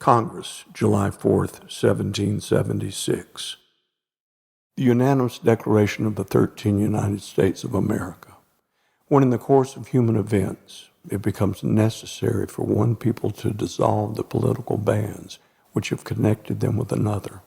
Congress, July 4th, 1776. The unanimous declaration of the 13 United States of America. When in the course of human events it becomes necessary for one people to dissolve the political bands which have connected them with another,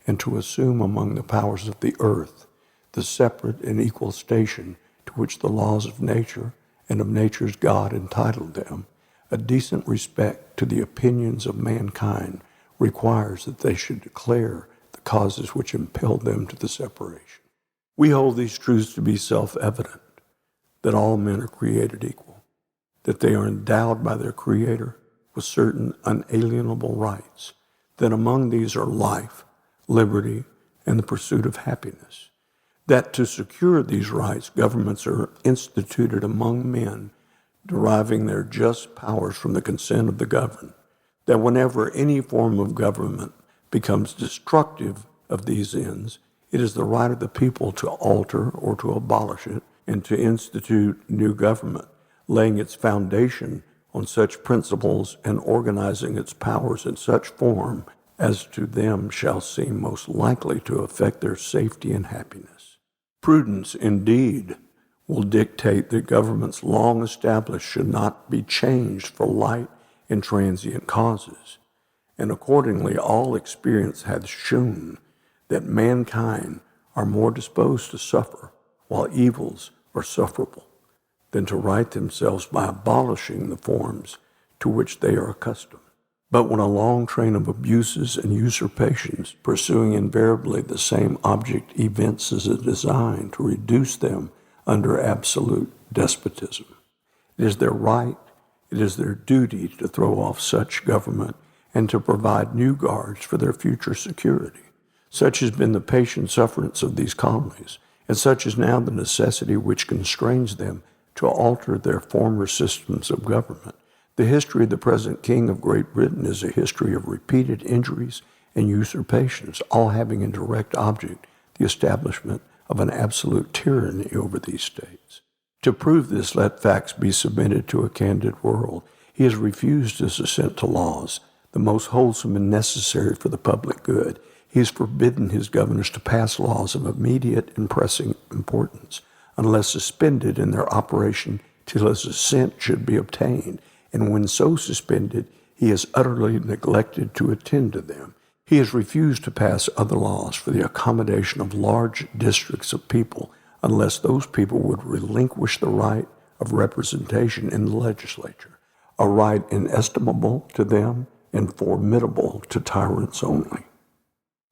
and to assume among the powers of the earth the separate and equal station to which the laws of nature and of nature's God entitled them, a decent respect to the opinions of mankind requires that they should declare the causes which impelled them to the separation. We hold these truths to be self-evident, that all men are created equal, that they are endowed by their Creator with certain unalienable rights, that among these are life, liberty, and the pursuit of happiness, that to secure these rights, governments are instituted among men, deriving their just powers from the consent of the governed, that whenever any form of government becomes destructive of these ends, it is the right of the people to alter or to abolish it and to institute new government, laying its foundation on such principles and organizing its powers in such form as to them shall seem most likely to affect their safety and happiness. Prudence, indeed, will dictate that governments long established should not be changed for light and transient causes, and accordingly all experience hath shewn that mankind are more disposed to suffer while evils are sufferable than to right themselves by abolishing the forms to which they are accustomed. But when a long train of abuses and usurpations, pursuing invariably the same object, evinces a design to reduce them under absolute despotism, it is their right, it is their duty to throw off such government and to provide new guards for their future security. Such has been the patient sufferance of these colonies, and such is now the necessity which constrains them to alter their former systems of government. The history of the present King of Great Britain is a history of repeated injuries and usurpations, all having in direct object the establishment of an absolute tyranny over these states. To prove this, let facts be submitted to a candid world. He has refused his assent to laws, the most wholesome and necessary for the public good. He has forbidden his governors to pass laws of immediate and pressing importance, unless suspended in their operation till his assent should be obtained, and when so suspended, he has utterly neglected to attend to them. He has refused to pass other laws for the accommodation of large districts of people, unless those people would relinquish the right of representation in the legislature, a right inestimable to them and formidable to tyrants only.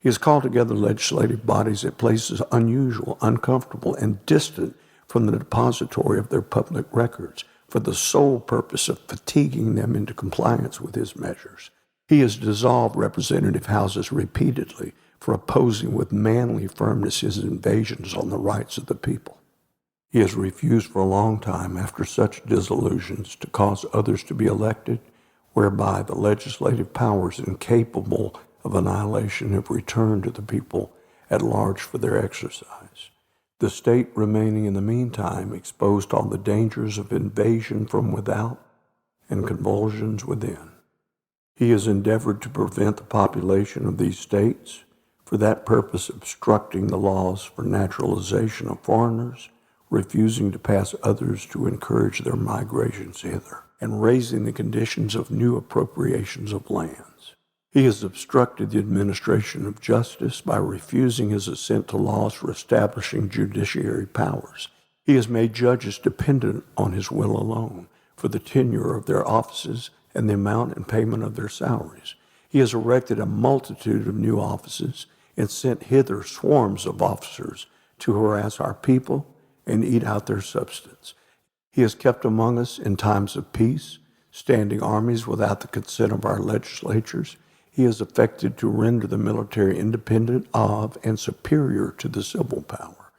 He has called together legislative bodies at places unusual, uncomfortable, and distant from the depository of their public records, for the sole purpose of fatiguing them into compliance with his measures. He has dissolved representative houses repeatedly for opposing with manly firmness his invasions on the rights of the people. He has refused for a long time, after such dissolutions, to cause others to be elected, whereby the legislative powers incapable of annihilation have returned to the people at large for their exercise. The state remaining in the meantime exposed to all the dangers of invasion from without and convulsions within. He has endeavored to prevent the population of these states, for that purpose obstructing the laws for naturalization of foreigners, refusing to pass others to encourage their migrations hither, and raising the conditions of new appropriations of lands. He has obstructed the administration of justice by refusing his assent to laws for establishing judiciary powers. He has made judges dependent on his will alone for the tenure of their offices and the amount and payment of their salaries. He has erected a multitude of new offices and sent hither swarms of officers to harass our people and eat out their substance. He has kept among us in times of peace, standing armies without the consent of our legislatures. He has affected to render the military independent of and superior to the civil power.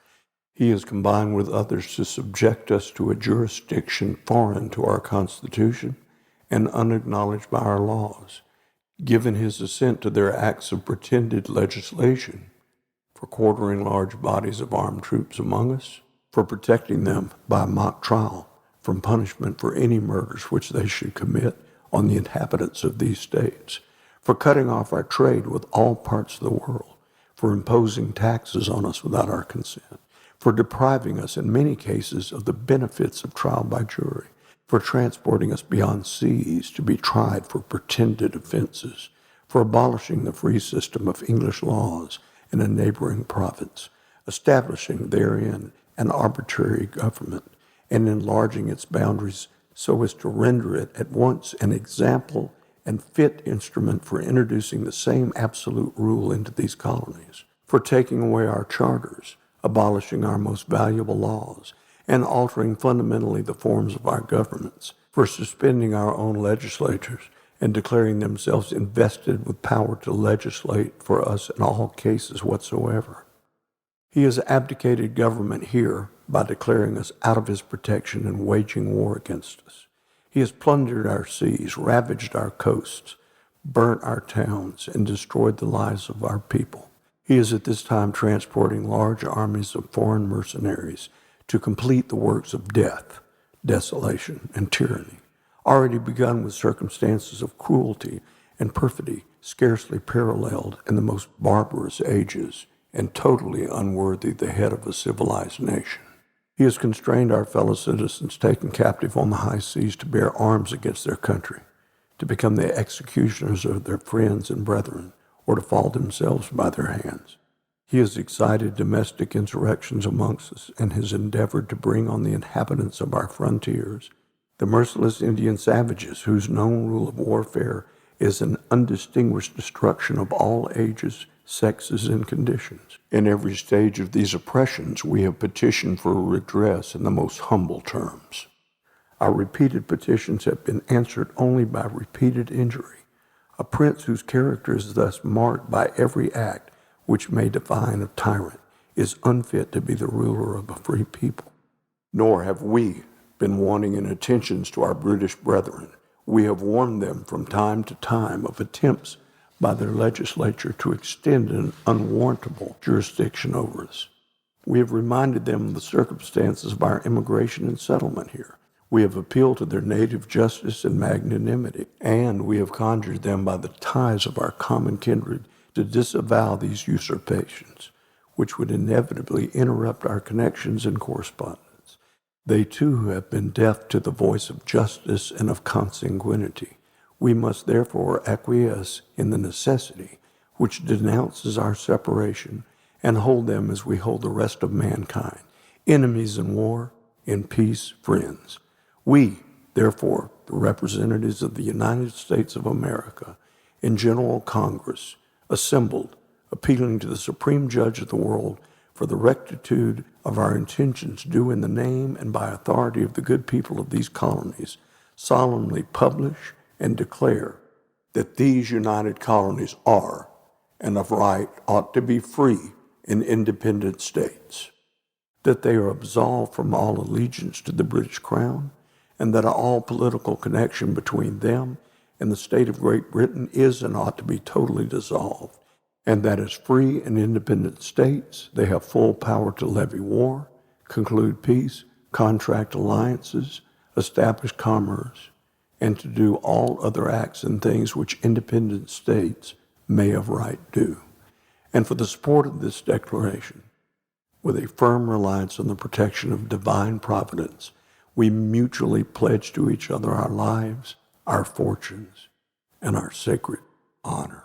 He has combined with others to subject us to a jurisdiction foreign to our Constitution and unacknowledged by our laws, given his assent to their acts of pretended legislation, for quartering large bodies of armed troops among us, for protecting them by mock trial from punishment for any murders which they should commit on the inhabitants of these states, for cutting off our trade with all parts of the world, for imposing taxes on us without our consent, for depriving us in many cases of the benefits of trial by jury, for transporting us beyond seas to be tried for pretended offenses, for abolishing the free system of English laws in a neighboring province, establishing therein an arbitrary government, and enlarging its boundaries so as to render it at once an example and fit instrument for introducing the same absolute rule into these colonies, for taking away our charters, abolishing our most valuable laws, and altering fundamentally the forms of our governments, for suspending our own legislatures and declaring themselves invested with power to legislate for us in all cases whatsoever. He has abdicated government here by declaring us out of his protection and waging war against us. He has plundered our seas, ravaged our coasts, burnt our towns, and destroyed the lives of our people. He is at this time transporting large armies of foreign mercenaries to complete the works of death, desolation, and tyranny, already begun with circumstances of cruelty and perfidy scarcely paralleled in the most barbarous ages and totally unworthy the head of a civilized nation. He has constrained our fellow citizens taken captive on the high seas to bear arms against their country, to become the executioners of their friends and brethren, or to fall themselves by their hands. He has excited domestic insurrections amongst us and has endeavored to bring on the inhabitants of our frontiers the merciless Indian savages whose known rule of warfare is an undistinguished destruction of all ages, sexes, and conditions. In every stage of these oppressions, we have petitioned for redress in the most humble terms. Our repeated petitions have been answered only by repeated injury. A prince whose character is thus marked by every act which may define a tyrant is unfit to be the ruler of a free people. Nor have we been wanting in attentions to our British brethren. We have warned them from time to time of attempts by their legislature to extend an unwarrantable jurisdiction over us. We have reminded them of the circumstances of our immigration and settlement here. We have appealed to their native justice and magnanimity, and we have conjured them by the ties of our common kindred to disavow these usurpations, which would inevitably interrupt our connections and correspondence. They too have been deaf to the voice of justice and of consanguinity. We must therefore acquiesce in the necessity which denounces our separation and hold them as we hold the rest of mankind, enemies in war, in peace, friends. We, therefore, the representatives of the United States of America, in General Congress, assembled, appealing to the Supreme Judge of the world for the rectitude of our intentions due in the name and by authority of the good people of these colonies, solemnly publish and declare that these united colonies are, and of right ought to be free and independent states, that they are absolved from all allegiance to the British Crown, and that all political connection between them and the state of Great Britain is and ought to be totally dissolved, and that as free and independent states they have full power to levy war, conclude peace, contract alliances, establish commerce, and to do all other acts and things which independent states may of right do. And for the support of this declaration, with a firm reliance on the protection of divine providence, we mutually pledge to each other our lives, our fortunes, and our sacred honor.